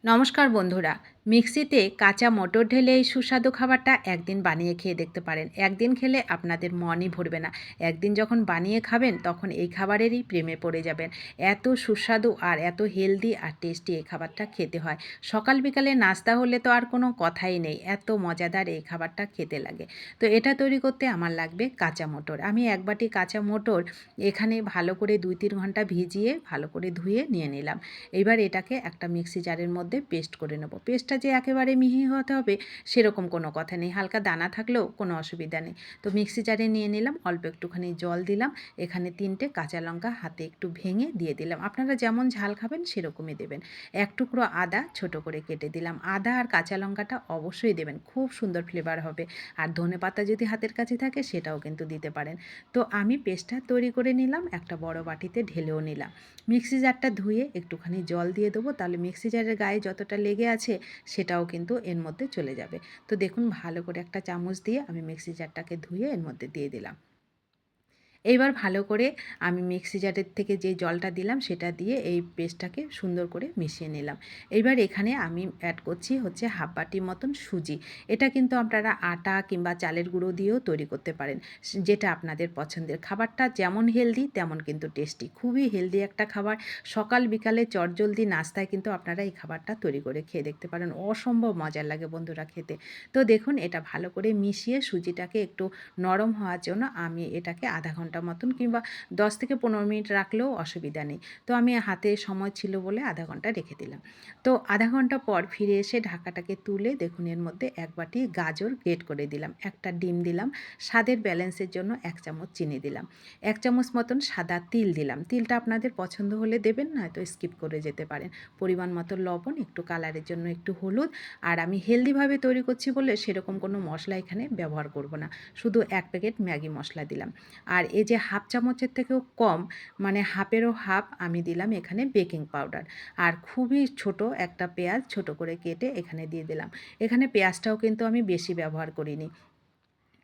নমস্কার বন্ধুরা, মিক্সিতে কাঁচা মটর ঢেলে এই সুস্বাদু খাবারটা একদিন বানিয়ে খেয়ে দেখতে পারেন। একদিন খেলে আপনাদের মনই ভরবে না। একদিন যখন বানিয়ে খাবেন তখন এই খাবারেরই প্রেমে পড়ে যাবেন। এত সুস্বাদু আর এত হেলদি আর টেস্টি এই খাবারটা খেতে হয়। সকাল বিকালে নাস্তা হলে তো আর কোনো কথাই নেই, এত মজাদার এই খাবারটা খেতে লাগে। তো এটা তৈরি করতে আমার লাগবে কাঁচা মটর। আমি এক বাটি কাঁচা মটর এখানে ভালো করে 2-3 ঘন্টা ভিজিয়ে ভালো করে ধুয়ে নিয়ে নিলাম। এবার এটাকে একটা মিক্সি জারের মধ্যে পেস্ট করে নেব। পেস্টটা যে একেবারে মিহি হতে হবে সেরকম কোনো কথা নেই, হালকা দানা থাকলেও কোনো অসুবিধা নেই। তো মিক্সি জারে নিয়ে নিলাম, অল্প একটুখানি জল দিলাম, এখানে 3টে কাঁচা লঙ্কা হাতে একটু ভেঙে দিয়ে দিলাম। আপনারা যেমন ঝাল খাবেন সেরকমই দেবেন। এক টুকরো আদা ছোট করে কেটে দিলাম। আদা আর কাঁচা লঙ্কাটা অবশ্যই দেবেন, খুব সুন্দর ফ্লেভার হবে। আর ধনেপাতা যদি হাতের কাছে থাকে সেটাও কিন্তু দিতে পারেন। তো আমি পেস্টটা তৈরি করে নিলাম, একটা বড় বাটিতে ঢেলেও নিলাম। মিক্সি জারটা ধুয়ে একটুখানি জল দিয়ে দেবো, তাহলে মিক্সি জারের গায়ে যতটা লেগে আছে সেটাও কিন্তু এর মধ্যে চলে যাবে। তো দেখুন, ভালো করে একটা চামচ দিয়ে আমি মিক্সি জারটাকে ধুয়ে এর মধ্যে দিয়ে দিলাম। এইবার ভালো করে আমি মিক্সি জারের থেকে যে জলটা দিলাম সেটা দিয়ে এই পেস্টটাকে সুন্দর করে মিশিয়ে নিলাম। এইবার এখানে আমি অ্যাড করছি হচ্ছে হাফ বাটি মতন সুজি। এটা কিন্তু আপনারা আটা কিংবা চালের গুঁড়ো দিয়েও তৈরি করতে পারেন, যেটা আপনাদের পছন্দের। খাবারটা যেমন হেলদি তেমন কিন্তু টেস্টি, খুবই হেলদি একটা খাবার। সকাল বিকালে চটজলদি নাস্তায় কিন্তু আপনারা এই খাবারটা তৈরি করে খেয়ে দেখতে পারেন, অসম্ভব মজার লাগে বন্ধুরা খেতে। তো দেখুন, এটা ভালো করে মিশিয়ে সুজিটাকে একটু নরম হওয়ার জন্য আমি এটাকে আধা ঘন্টা মতন কিংবা 10 থেকে 15 মিনিট রাখলেও অসুবিধা নেই। তো আমি হাতে সময় ছিল বলে আধা ঘন্টা রেখে দিলাম। তো আধা ঘন্টা পর ফিরে এসে ঢাকাটাকে তুলে দেখুন, এর মধ্যে এক বাটি গাজর গ্রেট করে দিলাম, একটা ডিম দিলাম, স্বাদের ব্যালেন্সের জন্য 1 চামচ চিনি দিলাম, 1 চামচ মতন সাদা তিল দিলাম। তিলটা আপনাদের পছন্দ হলে দেবেন, নয়তো স্কিপ করে যেতে পারেন। পরিমাণ মতো লবণ, একটু কালারের জন্য একটু হলুদ। আর আমি হেলদিভাবে তৈরি করছি বলে সেরকম কোনো মশলা এখানে ব্যবহার করব না, শুধু 1 প্যাকেট ম্যাগি মশলা দিলাম। আর এই যে হাফ চামচের থেকেও কম, মানে হাফেরও হাফ আমি দিলাম এখানে বেকিং পাউডার। আর খুবই ছোট একটা পেঁয়াজ ছোট করে কেটে এখানে দিয়ে দিলাম। এখানে পেঁয়াজটাও কিন্তু আমি বেশি ব্যবহার করিনি,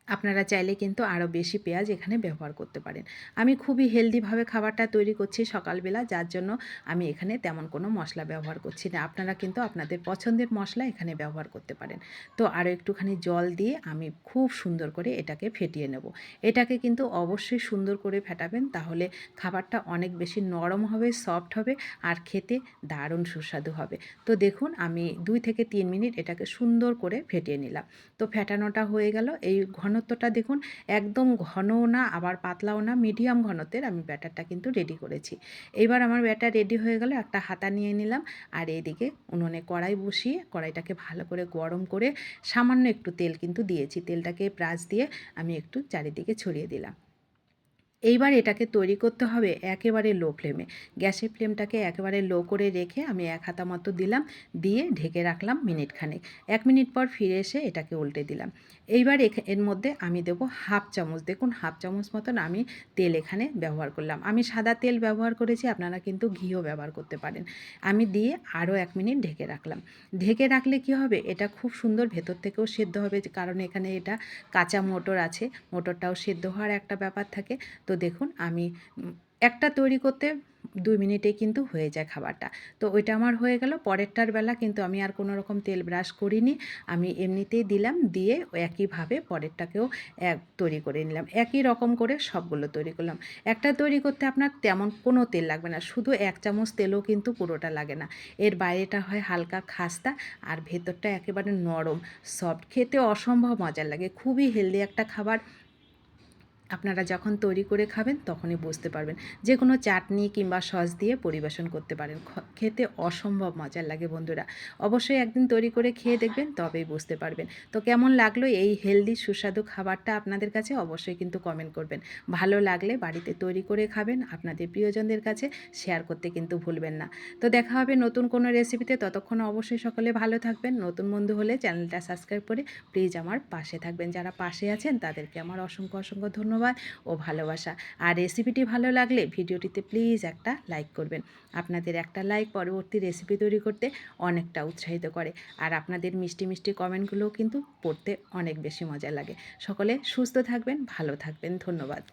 আপনারা চাইলে কিন্তু আরও বেশি পেঁয়াজ এখানে ব্যবহার করতে পারেন। আমি খুবই হেলদিভাবে খাবারটা তৈরি করছি সকালবেলা, যার জন্য আমি এখানে তেমন কোনো মশলা ব্যবহার করছি না। আপনারা কিন্তু আপনাদের পছন্দের মশলা এখানে ব্যবহার করতে পারেন। তো আরও একটুখানি জল দিয়ে আমি খুব সুন্দর করে এটাকে ফেটিয়ে নেব। এটাকে কিন্তু অবশ্যই সুন্দর করে ফেটাবেন, তাহলে খাবারটা অনেক বেশি নরম হবে, সফট হবে আর খেতে দারুণ সুস্বাদু হবে। তো দেখুন, আমি 2 থেকে 3 মিনিট এটাকে সুন্দর করে ফেটিয়ে নিলাম। তো ফেটানোটা হয়ে গেল। এই ঘনত্বটা দেখুন, একদম ঘনও না আবার পাতলাও না, মিডিয়াম ঘনত্বের আমি ব্যাটারটা কিন্তু রেডি করেছি। এইবার আমার ব্যাটার রেডি হয়ে গেল, একটা হাতা নিয়ে নিলাম। আর এইদিকে উনুনে কড়াই বসিয়ে কড়াইটাকে ভালো করে গরম করে সামান্য একটু তেল কিন্তু দিয়েছি, তেলটাকে ব্রাশ দিয়ে আমি একটু চারিদিকে ছড়িয়ে দিলাম। এইবার এটাকে তৈরি করতে হবে একেবারে লো ফ্লেমে। গ্যাসের ফ্লেমটাকে একেবারে লো করে রেখে আমি 1 হাতা মতো দিলাম, দিয়ে ঢেকে রাখলাম মিনিট খানেক। 1 মিনিট পর ফিরে এসে এটাকে উল্টে দিলাম। এইবার এর মধ্যে আমি দেবো হাফ চামচ, দেখুন হাফ চামচ মতন আমি তেল এখানে ব্যবহার করলাম। আমি সাদা তেল ব্যবহার করেছি, আপনারা কিন্তু ঘিও ব্যবহার করতে পারেন। আমি দিয়ে আরও 1 মিনিট ঢেকে রাখলাম। ঢেকে রাখলে কি হবে, এটা খুব সুন্দর ভেতর থেকেও সেদ্ধ হবে, কারণ এখানে এটা কাঁচা মটর আছে, মটরটাও সেদ্ধ হওয়ার একটা ব্যাপার থাকে। তো দেখুন, আমি একটা তৈরি করতে 2 মিনিটেই কিন্তু হয়ে যায় খাবারটা। তো ওইটা আমার হয়ে গেল। পরেরটার বেলা কিন্তু আমি আর কোনো রকম তেল ব্রাশ করিনি, আমি এমনিতেই দিলাম, দিয়ে একইভাবে পরেরটাকেও তৈরি করে নিলাম। একই রকম করে সবগুলো তৈরি করলাম। একটা তৈরি করতে আপনার তেমন কোনো তেল লাগবে না, শুধু 1 চামচ তেলও কিন্তু পুরোটা লাগে না। এর বাইরেটা হয় হালকা খাস্তা আর ভেতরটা একেবারে নরম সফট, খেতে অসম্ভব মজার লাগে, খুবই হেলদি একটা খাবার। আপনারা যখন তৈরি করে খাবেন তখনই বুঝতে পারবেন। যে কোনো চাটনি কিংবা সস দিয়ে পরিবেশন করতে পারেন, খেতে অসম্ভব মজার লাগে বন্ধুরা। অবশ্যই একদিন তৈরি করে খেয়ে দেখবেন, তবেই বুঝতে পারবেন। তো কেমন লাগলো এই হেলদি সুস্বাদু খাবারটা আপনাদের কাছে, অবশ্যই কিন্তু কমেন্ট করবেন। ভালো লাগলে বাড়িতে তৈরি করে খাবেন, আপনাদের প্রিয়জনদের কাছে শেয়ার করতে কিন্তু ভুলবেন না। তো দেখা হবে নতুন কোনো রেসিপিতে, ততক্ষণ অবশ্যই সকলে ভালো থাকবেন। নতুন বন্ধু হলে চ্যানেলটা সাবস্ক্রাইব করে প্লিজ আমার পাশে থাকবেন। যারা পাশে আছেন তাদেরকে আমার অসংখ্য অসংখ্য ধন্যবাদ ও ভালোবাসা। আর রেসিপিটি ভালো লাগলে ভিডিওটিতে প্লিজ একটা লাইক করবেন। আপনাদের একটা লাইক পরবর্তী রেসিপি তৈরি করতে অনেকটা উৎসাহিত করে। আর আপনাদের মিষ্টি মিষ্টি কমেন্টগুলোও কিন্তু পড়তে অনেক বেশি মজা লাগে। সকলে সুস্থ থাকবেন, ভালো থাকবেন, ধন্যবাদ।